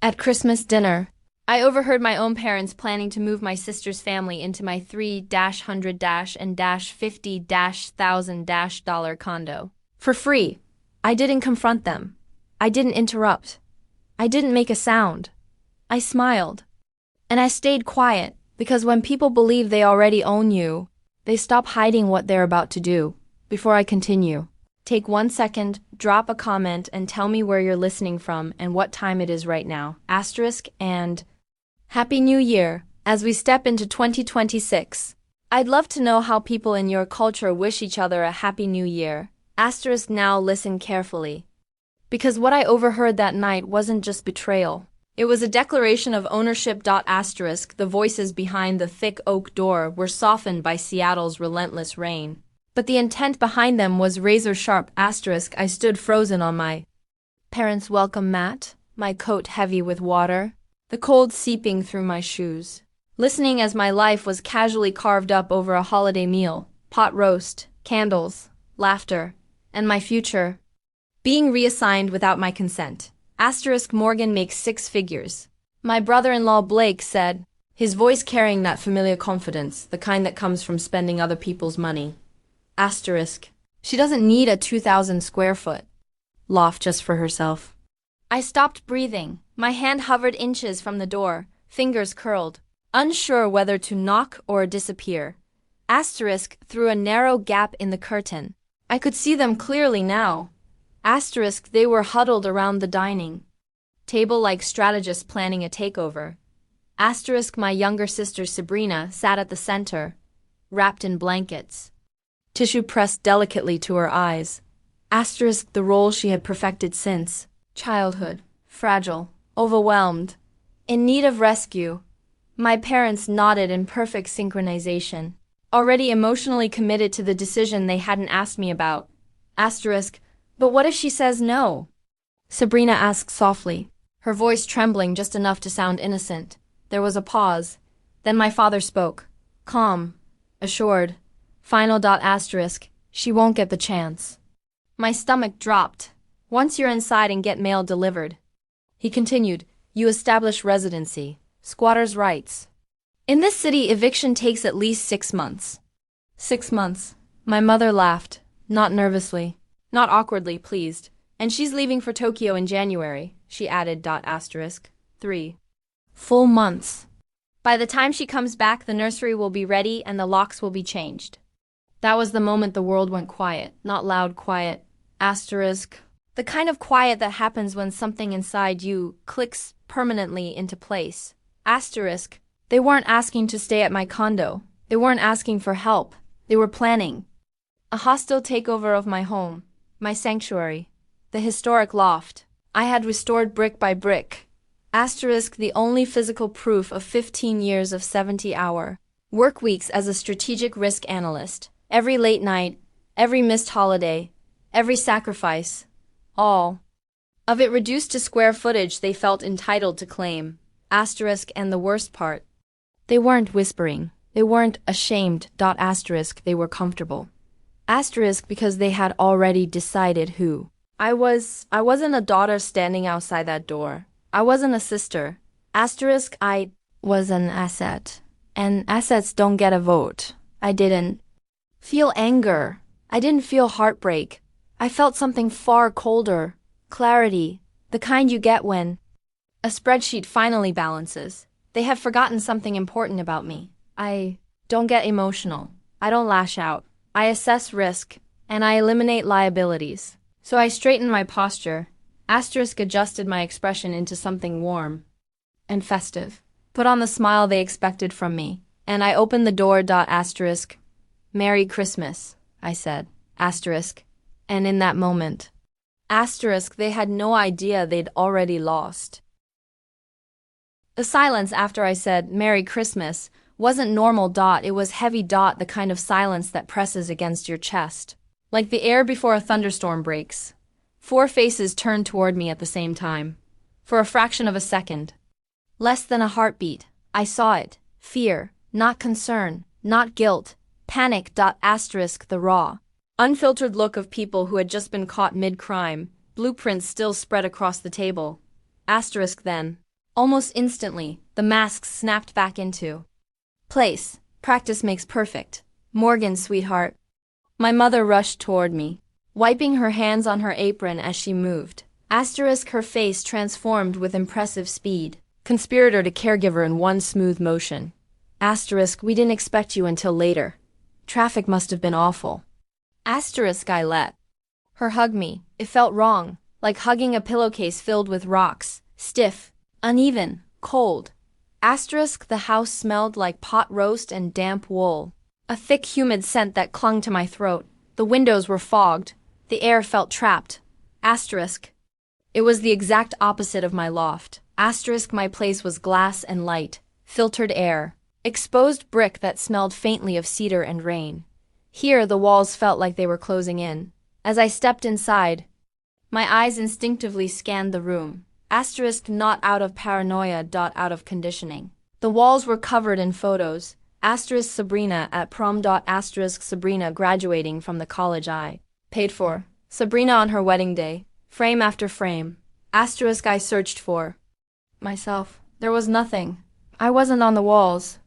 At Christmas dinner, I overheard my own parents planning to move my sister's family into my 3-100-50-1000 condo. For free. I didn't confront them. I didn't interrupt. I didn't make a sound. I smiled. And I stayed quiet, because when people believe they already own you, they stop hiding what they're about to do. Before I continue, take 1 second, drop a comment, and tell me where you're listening from and what time it is right now. And Happy New Year, as we step into 2026. I'd love to know how people in your culture wish each other a Happy New Year. Now listen carefully. Because what I overheard that night wasn't just betrayal. It was a declaration of ownership. The voices behind the thick oak door were softened by Seattle's relentless rain. But the intent behind them was razor sharp. I stood frozen on my parents' welcome mat, my coat heavy with water, the cold seeping through my shoes, listening as my life was casually carved up over a holiday meal, pot roast, candles, laughter, and my future being reassigned without my consent. Morgan makes 6 figures. My brother-in-law Blake said, his voice carrying that familiar confidence, the kind that comes from spending other people's money. She doesn't need a 2,000 square foot loft just for herself. I stopped breathing. My hand hovered inches from the door, fingers curled, unsure whether to knock or disappear. Through a narrow gap in the curtain. I could see them clearly now. They were huddled around the dining table like strategists planning a takeover. My younger sister Sabrina sat at the center, wrapped in blankets, tissue pressed delicately to her eyes. The role she had perfected since childhood, fragile, overwhelmed, in need of rescue. My parents nodded in perfect synchronization, already emotionally committed to the decision they hadn't asked me about. But what if she says no? Sabrina asked softly, her voice trembling just enough to sound innocent. There was a pause. Then my father spoke, calm, assured. Final. She won't get the chance. My stomach dropped. Once you're inside and get mail delivered. He continued, you establish residency, squatters' rights. In this city, eviction takes at least 6 months. 6 months. My mother laughed, not nervously, not awkwardly pleased. And she's leaving for Tokyo in January, she added. 3 full months. By the time she comes back, the nursery will be ready and the locks will be changed. That was the moment the world went quiet, not loud quiet. The kind of quiet that happens when something inside you clicks permanently into place. They weren't asking to stay at my condo. They weren't asking for help. They were planning a hostile takeover of my home, my sanctuary, the historic loft I had restored brick by brick. The only physical proof of 15 years of 70-hour work weeks as a strategic risk analyst. Every late night, every missed holiday, every sacrifice, all of it reduced to square footage they felt entitled to claim. And the worst part, they weren't whispering. They weren't ashamed. They were comfortable. Because they had already decided who I was. I wasn't a daughter standing outside that door. I wasn't a sister. I was an asset. And assets don't get a vote. I didn't feel anger. I didn't feel heartbreak. I felt something far colder. Clarity. The kind you get when a spreadsheet finally balances. They have forgotten something important about me. I don't get emotional. I don't lash out. I assess risk, and I eliminate liabilities. So I straightened my posture. Adjusted my expression into something warm and festive. Put on the smile they expected from me. And I opened the door. Merry Christmas, I said. And in that moment, they had no idea they'd already lost. The silence after I said Merry Christmas wasn't normal. It was heavy. The kind of silence that presses against your chest, like the air before a thunderstorm breaks. 4 faces turned toward me at the same time. For a fraction of a second. Less than a heartbeat. I saw it. Fear, not concern, not guilt. Panic. The raw, unfiltered look of people who had just been caught mid-crime. Blueprints still spread across the table. Then Almost instantly, the mask snapped back into place. Practice makes perfect. Morgan, sweetheart. My mother rushed toward me, wiping her hands on her apron as she moved. Asterisk, her face transformed with impressive speed. Conspirator to caregiver in one smooth motion. Asterisk, we didn't expect you until later. Traffic must have been awful. Asterisk, I let her hug me. It felt wrong, like hugging a pillowcase filled with rocks, stiff, uneven, cold. Asterisk, the house smelled like pot roast and damp wool. A thick, humid scent that clung to my throat. The windows were fogged. The air felt trapped. Asterisk. It was the exact opposite of my loft. Asterisk, my place was glass and light, filtered air, exposed brick that smelled faintly of cedar and rain. Here, the walls felt like they were closing in. As I stepped inside, my eyes instinctively scanned the room. Asterisk, not out of paranoia, out of conditioning. The walls were covered in photos. Asterisk, Sabrina at prom. Asterisk, Sabrina graduating from the college I paid for. Sabrina on her wedding day. Frame after frame. Asterisk, I searched for myself. There was nothing. I wasn't on the walls.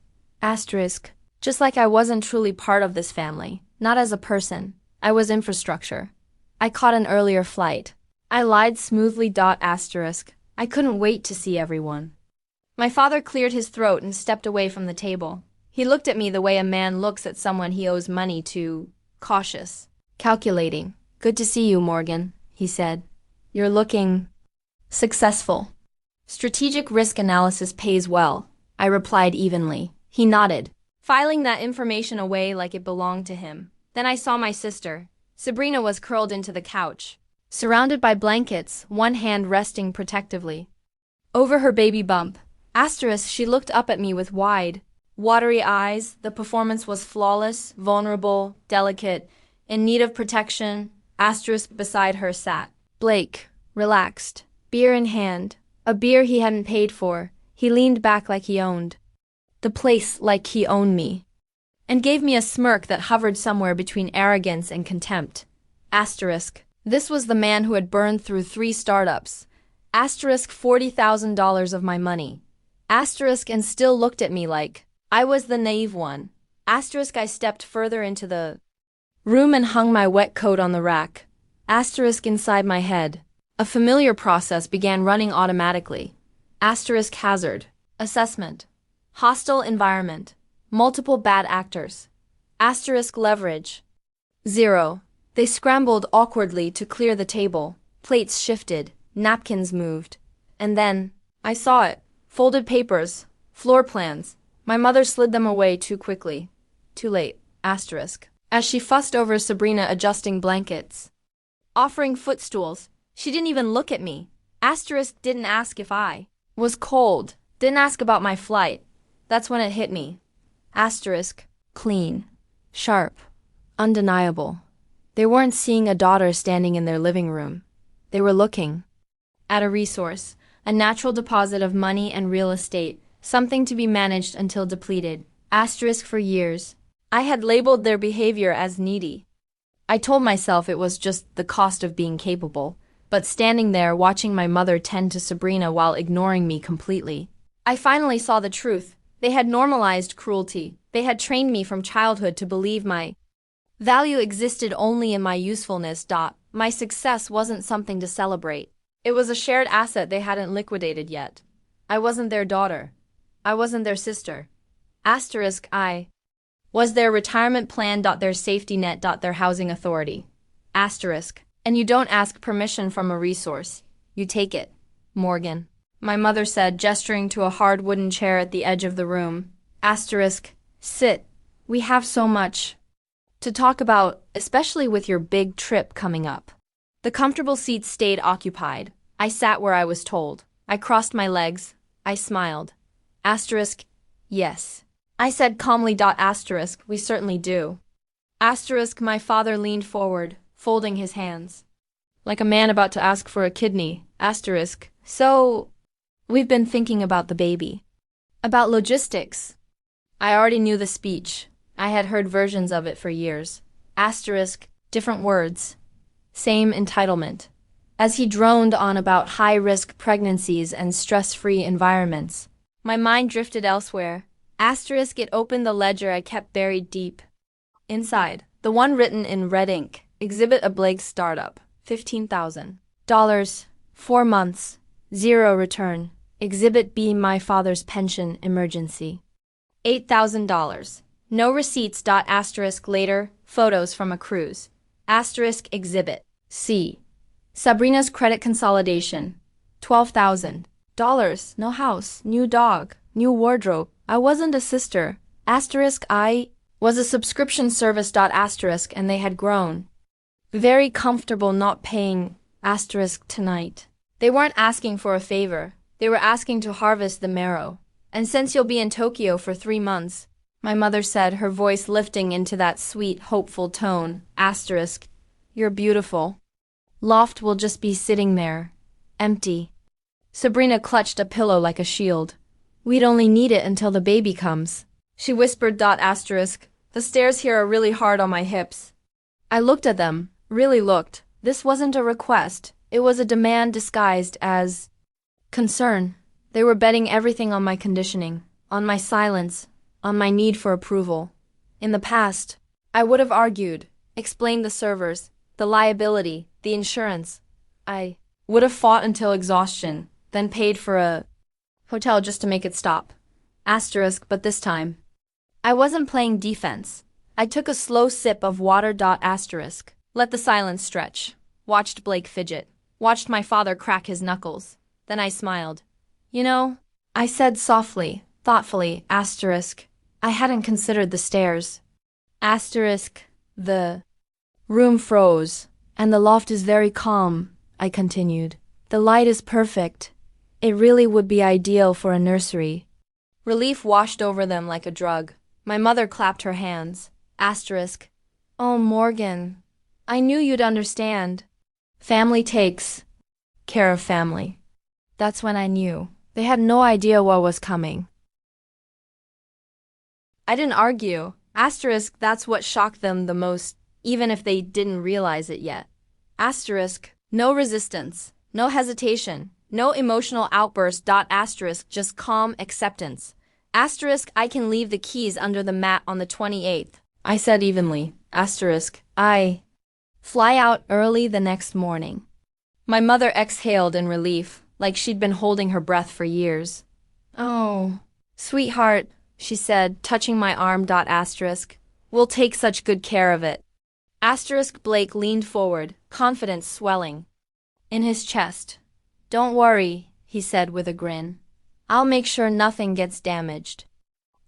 Asterisk, just like I wasn't truly part of this family. Not as a person. I was infrastructure. I caught an earlier flight. I lied smoothly. Asterisk, I couldn't wait to see everyone. My father cleared his throat and stepped away from the table. He looked at me the way a man looks at someone he owes money to. Cautious. Calculating. Good to see you, Morgan, he said. You're looking successful. Strategic risk analysis pays well, I replied evenly. He nodded, filing that information away like it belonged to him. Then I saw my sister. Sabrina was curled into the couch, surrounded by blankets, one hand resting protectively over her baby bump. Asterisk, she looked up at me with wide, watery eyes. The performance was flawless, vulnerable, delicate, in need of protection. Asterisk, beside her sat Blake, relaxed, beer in hand, a beer he hadn't paid for. He leaned back like he owned the place, like he owned me, and gave me a smirk that hovered somewhere between arrogance and contempt. Asterisk, this was the man who had burned through 3 startups. Asterisk, $40,000 of my money. Asterisk, and still looked at me like I was the naive one. Asterisk, I stepped further into the room and hung my wet coat on the rack. Asterisk, inside my head, a familiar process began running automatically. Asterisk, hazard assessment. Hostile environment. Multiple bad actors. Asterisk, leverage 0. They scrambled awkwardly to clear the table. Plates shifted. Napkins moved. And then, I saw it. Folded papers. Floor plans. My mother slid them away too quickly. Too late. Asterisk. As she fussed over Sabrina adjusting blankets, offering footstools, she didn't even look at me. Asterisk, didn't ask if I was cold. Didn't ask about my flight. That's when it hit me. Asterisk, clean, sharp, undeniable. They weren't seeing a daughter standing in their living room. They were looking at a resource, a natural deposit of money and real estate, something to be managed until depleted. Asterisk, for years, I had labeled their behavior as needy. I told myself it was just the cost of being capable, but standing there watching my mother tend to Sabrina while ignoring me completely, I finally saw the truth. They had normalized cruelty. They had trained me from childhood to believe my value existed only in my usefulness. My success wasn't something to celebrate. It was a shared asset they hadn't liquidated yet. I wasn't their daughter. I wasn't their sister. Asterisk, I was their retirement plan. Their safety net. Their housing authority. Asterisk, and you don't ask permission from a resource. You take it. Morgan, my mother said, gesturing to a hard wooden chair at the edge of the room. Asterisk, sit. We have so much to talk about, especially with your big trip coming up. The comfortable seats stayed occupied. I sat where I was told. I crossed my legs. I smiled. Asterisk, yes. I said calmly. Asterisk, we certainly do. Asterisk, my father leaned forward, folding his hands like a man about to ask for a kidney. Asterisk, so we've been thinking about the baby. About logistics. I already knew the speech. I had heard versions of it for years. Asterisk, different words. Same entitlement. as he droned on about high-risk pregnancies and stress-free environments. My mind drifted elsewhere. Asterisk, it opened the ledger I kept buried deep. Inside, the one written in red ink, Exhibit A Blake Startup, $15,000, 4 months, 0 return. Exhibit B My father's pension emergency, $8,000. No receipts. Asterisk later, photos from a cruise. Asterisk Exhibit C. Sabrina's credit consolidation, $12,000. No house, new dog, new wardrobe. I wasn't a sister. Asterisk I was a subscription service. Asterisk and they had grown. Very comfortable not paying. Asterisk tonight. They weren't asking for a favor. They were asking to harvest the marrow. And since you'll be in Tokyo for 3 months, my mother said, her voice lifting into that sweet, hopeful tone. Asterisk, you're beautiful. Loft will just be sitting there, empty. Sabrina clutched a pillow like a shield. We'd only need it until the baby comes. She whispered. Asterisk, the stairs here are really hard on my hips. I looked at them, really looked. This wasn't a request. It was a demand disguised as concern. They were betting everything on my conditioning, on my silence, on my need for approval. In the past, I would have argued, explained the servers, the liability, the insurance. I would have fought until exhaustion, then paid for a hotel just to make it stop. Asterisk, but this time, I wasn't playing defense. I took a slow sip of water. Asterisk, let the silence stretch. Watched Blake fidget. Watched my father crack his knuckles. Then I smiled. You know, I said softly, thoughtfully. Asterisk, I hadn't considered the stairs. Asterisk, the room froze, and the loft is very calm, I continued. The light is perfect. It really would be ideal for a nursery. Relief washed over them like a drug. My mother clapped her hands. Asterisk, oh Morgan, I knew you'd understand. Family takes care of family. That's when I knew. They had no idea what was coming. I didn't argue. Asterisk, that's what shocked them the most, even if they didn't realize it yet. Asterisk, no resistance, no hesitation, no emotional outburst. Asterisk, just calm acceptance. Asterisk, I can leave the keys under the mat on the 28th. I said evenly. Asterisk, I fly out early the next morning. My mother exhaled in relief, like she'd been holding her breath for years. Oh, sweetheart, she said, touching my arm. Asterisk, we'll take such good care of it. Asterisk Blake leaned forward, confidence swelling in his chest. Don't worry, he said with a grin. I'll make sure nothing gets damaged.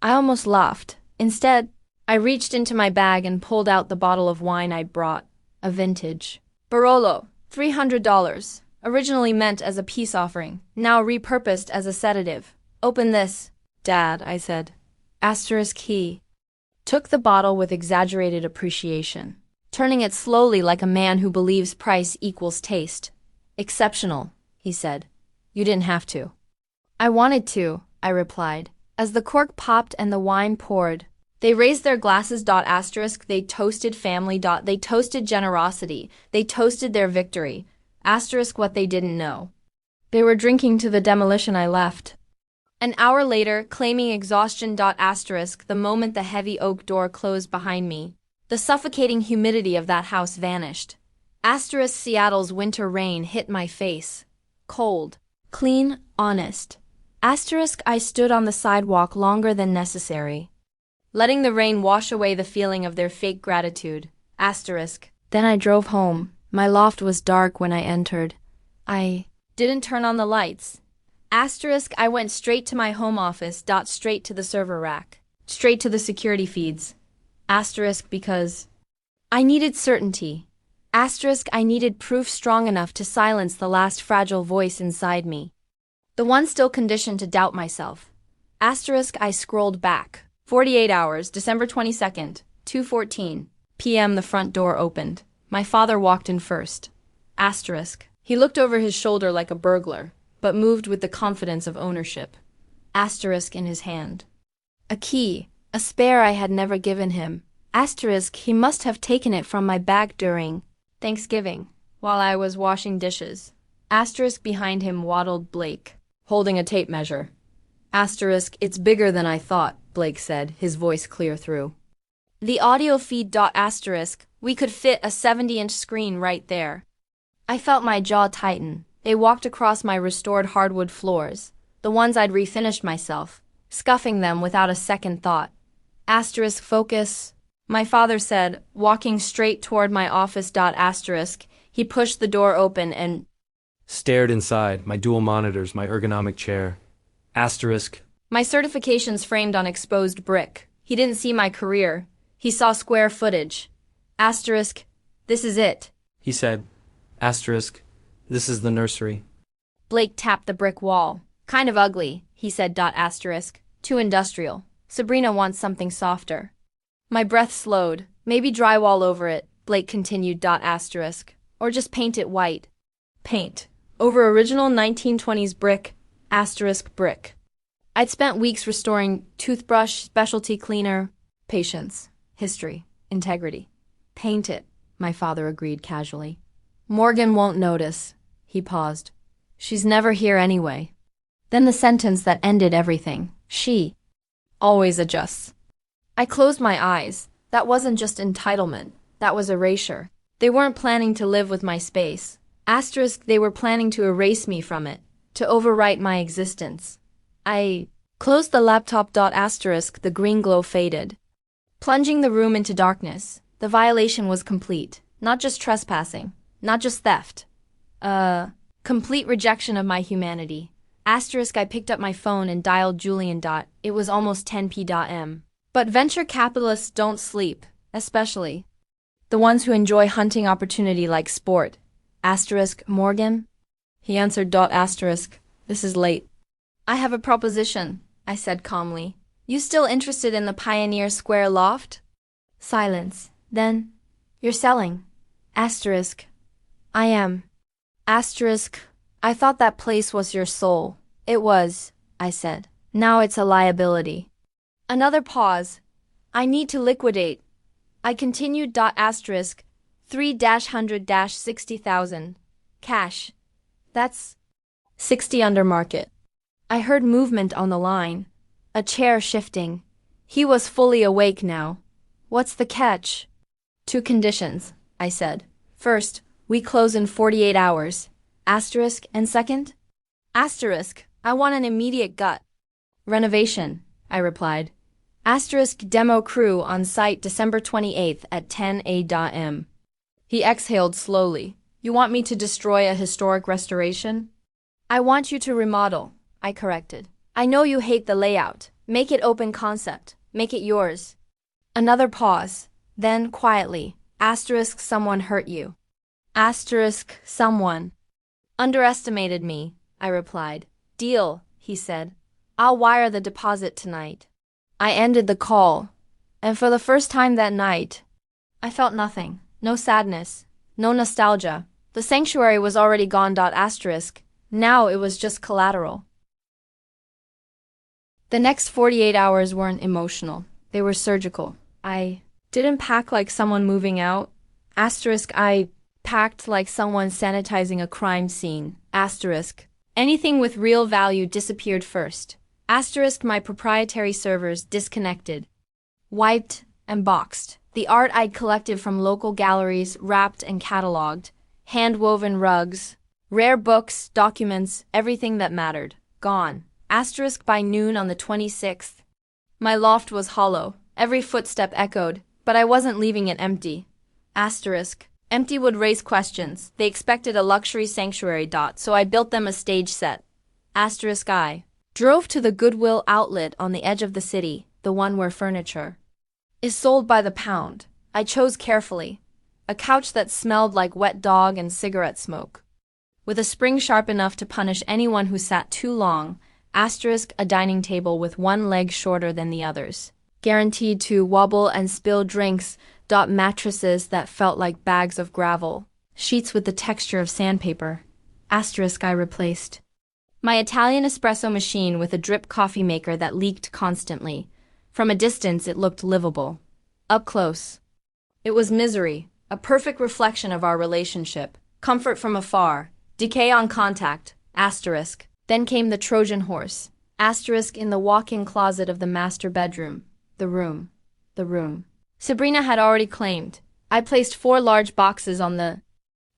I almost laughed. Instead, I reached into my bag and pulled out the bottle of wine I'd brought, a vintage Barolo, $300, originally meant as a peace offering, now repurposed as a sedative. Open this, Dad, I said. Asterisk he took the bottle with exaggerated appreciation, turning it slowly like a man who believes price equals taste. Exceptional, he said. You didn't have to. I wanted to, I replied. As the cork popped and the wine poured, they raised their glasses. Asterisk, they toasted family. They toasted generosity. They toasted their victory. Asterisk, what they didn't know. They were drinking to the demolition I left. An hour later, claiming exhaustion. Asterisk, the moment the heavy oak door closed behind me, the suffocating humidity of that house vanished. Asterisk, Seattle's winter rain hit my face. Cold, clean, honest. Asterisk, I stood on the sidewalk longer than necessary, letting the rain wash away the feeling of their fake gratitude. Asterisk, then I drove home. My loft was dark when I entered. I didn't turn on the lights. Asterisk, I went straight to my home office. Straight to the server rack. Straight to the security feeds. Asterisk, because I needed certainty. Asterisk, I needed proof strong enough to silence the last fragile voice inside me, the one still conditioned to doubt myself. Asterisk, I scrolled back. 48 hours, December 22nd, 2:14 p.m. The front door opened. My father walked in first. Asterisk. He looked over his shoulder like a burglar, but moved with the confidence of ownership. Asterisk in his hand. A key, a spare I had never given him. Asterisk, he must have taken it from my bag during Thanksgiving. while I was washing dishes. Asterisk behind him waddled Blake, holding a tape measure. Asterisk, it's bigger than I thought, Blake said, his voice clear through. The audio feed. Asterisk, we could fit a 70-inch screen right there. I felt my jaw tighten. They walked across my restored hardwood floors, the ones I'd refinished myself, scuffing them without a second thought. Asterisk, focus, my father said, walking straight toward my office. Asterisk, he pushed the door open and stared inside, my dual monitors, my ergonomic chair. Asterisk, my certifications framed on exposed brick. He didn't see my career. He saw square footage. Asterisk, this is it, he said. Asterisk, this is the nursery. Blake tapped the brick wall. Kind of ugly, he said. Asterisk, too industrial. Sabrina wants something softer. My breath slowed. Maybe drywall over it, Blake continued. Asterisk, or just paint it white. Paint. Over original 1920s brick. Asterisk, brick. I'd spent weeks restoring toothbrush, specialty cleaner, patience, history, integrity. Paint it, my father agreed casually. Morgan won't notice. He paused. She's never here anyway. Then the sentence that ended everything. She always adjusts. I closed my eyes. That wasn't just entitlement. That was erasure. They weren't planning to live with my space. Asterisk, they were planning to erase me from it, to overwrite my existence. I closed the laptop. Asterisk, the green glow faded, plunging the room into darkness. The violation was complete. Not just trespassing. Not just theft. Complete rejection of my humanity. Asterisk, I picked up my phone and dialed Julian. It was almost 10 p.m. But venture capitalists don't sleep, especially the ones who enjoy hunting opportunity like sport. Asterisk, Morgan? He answered. Asterisk, this is late. I have a proposition, I said calmly. You still interested in the Pioneer Square loft? Silence. Then, you're selling. Asterisk, I am. Asterisk, I thought that place was your soul. It was, I said. Now it's a liability. Another pause. I need to liquidate. I continued. Asterisk, 3-100-60,000. Cash. That's 60 under market. I heard movement on the line. A chair shifting. He was fully awake now. What's the catch? 2 conditions, I said. First, we close in 48 hours. Asterisk, and second? Asterisk, I want an immediate gut. Renovation, I replied. Asterisk, demo crew on site December 28th at 10 a.m. He exhaled slowly. You want me to destroy a historic restoration? I want you to remodel, I corrected. I know you hate the layout. Make it open concept. Make it yours. Another pause. Then, quietly, asterisk, someone hurt you. Asterisk, someone underestimated me, I replied. Deal, he said. I'll wire the deposit tonight. I ended the call, and for the first time that night, I felt nothing. No sadness, no nostalgia. The sanctuary was already gone. Asterisk. Now it was just collateral. The next 48 hours weren't emotional. They were surgical. I didn't pack like someone moving out. Asterisk, I packed like someone sanitizing a crime scene. Asterisk. Anything with real value disappeared first. Asterisk, my proprietary servers disconnected. Wiped and boxed. The art I'd collected from local galleries wrapped and cataloged. Hand-woven rugs. Rare books, documents, everything that mattered. Gone. Asterisk, by noon on the 26th. My loft was hollow. Every footstep echoed, but I wasn't leaving it empty. Asterisk. Empty would raise questions. They expected a luxury sanctuary. So I built them a stage set. Asterisk, I drove to the Goodwill outlet on the edge of the city, the one where furniture is sold by the pound. I chose carefully. A couch that smelled like wet dog and cigarette smoke, with a spring sharp enough to punish anyone who sat too long. Asterisk, a dining table with one leg shorter than the others, guaranteed to wobble and spill drinks. Mattresses that felt like bags of gravel, sheets with the texture of sandpaper. Asterisk, I replaced my Italian espresso machine with a drip coffee maker that leaked constantly. From a distance, it looked livable. Up close, it was misery, a perfect reflection of our relationship. comfort from afar, decay on contact, asterisk. Then came the Trojan horse, asterisk in the walk-in closet of the master bedroom, the room. Sabrina had already claimed. I placed 4 large boxes on the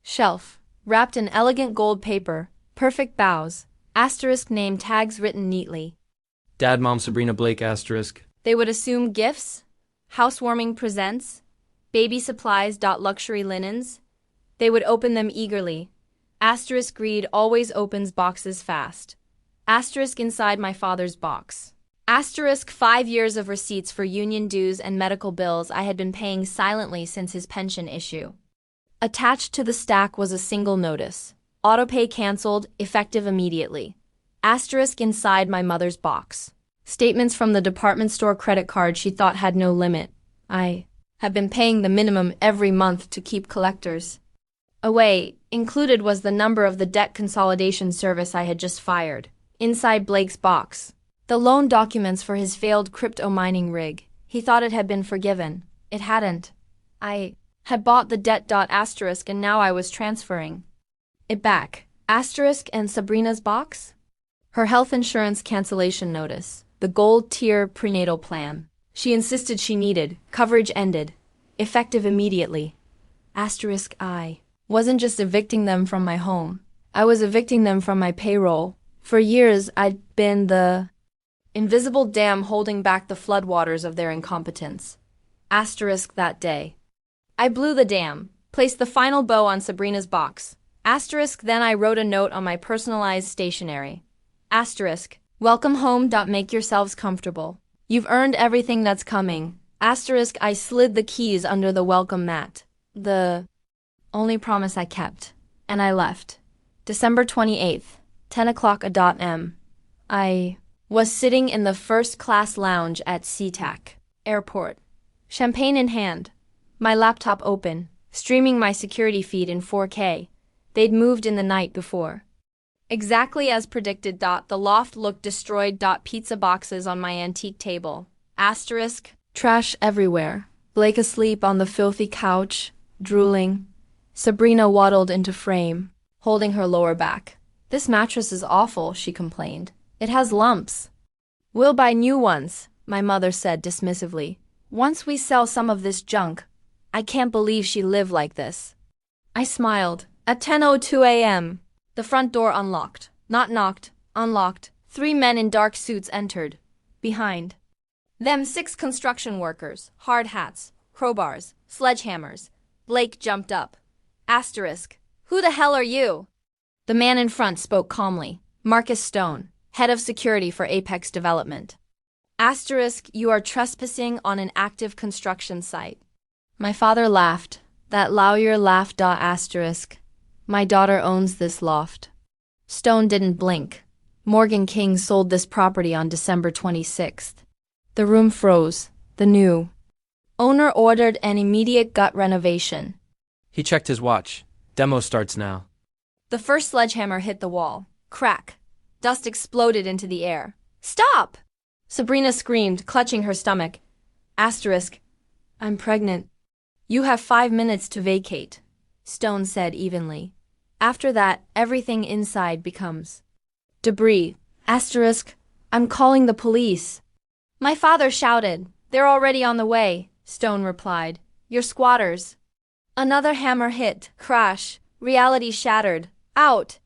shelf, wrapped in elegant gold paper, perfect bows, asterisk name tags written neatly. Dad, Mom, Sabrina Blake, asterisk. They would assume gifts, housewarming presents, baby supplies. Luxury linens. They would open them eagerly. Asterisk greed always opens boxes fast. Asterisk inside my father's box. Asterisk 5 years of receipts for union dues and medical bills I had been paying silently since his pension issue. Attached to the stack was a single notice. Autopay canceled, effective immediately. Asterisk inside my mother's box. Statements from the department store credit card she thought had no limit. I have been paying the minimum every month to keep collectors away. Included was the number of the debt consolidation service I had just fired. Inside Blake's box, the loan documents for his failed crypto mining rig. He thought it had been forgiven. It hadn't. I had bought the debt. Asterisk and now I was transferring it back. Asterisk and Sabrina's box? Her health insurance cancellation notice. The gold tier prenatal plan. She insisted she needed. Coverage ended. Effective immediately. Asterisk I wasn't just evicting them from my home. I was evicting them from my payroll. For years, I'd been the invisible dam holding back the floodwaters of their incompetence. Asterisk that day. I blew the dam, placed the final bow on Sabrina's box. Asterisk then I wrote a note on my personalized stationery. Asterisk, welcome home. Make yourselves comfortable. You've earned everything that's coming. Asterisk I slid the keys under the welcome mat. The only promise I kept. And I left. December 28th, 10 o'clock a.m. I was sitting in the first-class lounge at SeaTac Airport. Champagne in hand. My laptop open, streaming my security feed in 4K. They'd moved in the night before. Exactly as predicted. The loft looked destroyed. Pizza boxes on my antique table. Asterisk, trash everywhere. Blake asleep on the filthy couch, drooling. Sabrina waddled into frame, holding her lower back. This mattress is awful, she complained. It has lumps. We'll buy new ones, my mother said dismissively. Once we sell some of this junk. I can't believe she lived like this. I smiled. At 10:02 a.m., the front door unlocked. Not knocked, unlocked. 3 men in dark suits entered. Behind them 6 construction workers, hard hats, crowbars, sledgehammers. Blake jumped up. Asterisk, who the hell are you? The man in front spoke calmly. Marcus Stone, head of security for Apex Development. Asterisk, you are trespassing on an active construction site. My father laughed. That lawyer laughed. Asterisk, my daughter owns this loft. Stone didn't blink. Morgan King sold this property on December 26th. The room froze. The new owner ordered an immediate gut renovation. He checked his watch. Demo starts now. The first sledgehammer hit the wall. Crack. Dust exploded into the air. Stop! Sabrina screamed, clutching her stomach. Asterisk, I'm pregnant. You have 5 minutes to vacate, Stone said evenly. After that, everything inside becomes debris. Asterisk, I'm calling the police. My father shouted. They're already on the way, Stone replied. You're squatters. Another hammer hit. Crash. Reality shattered. Out!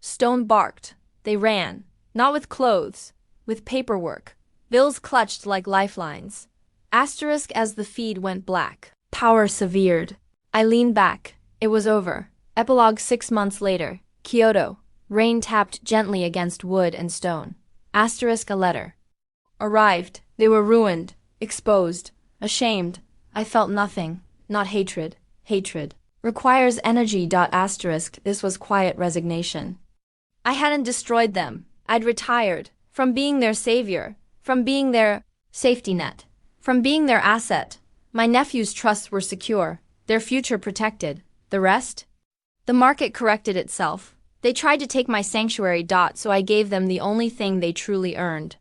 Stone barked. They ran. Not with clothes. With paperwork. Bills clutched like lifelines. Asterisk as the feed went black. Power severed. I leaned back. It was over. Epilogue 6 months later. Kyoto. Rain tapped gently against wood and stone. Asterisk a letter. Arrived. They were ruined. Exposed. Ashamed. I felt nothing. Not hatred. Hatred requires energy. Asterisk, this was quiet resignation. I hadn't destroyed them. I'd retired. From being their savior. From being their safety net. From being their asset. My nephew's trusts were secure. Their future protected. The rest? The market corrected itself. They tried to take my sanctuary. So I gave them the only thing they truly earned.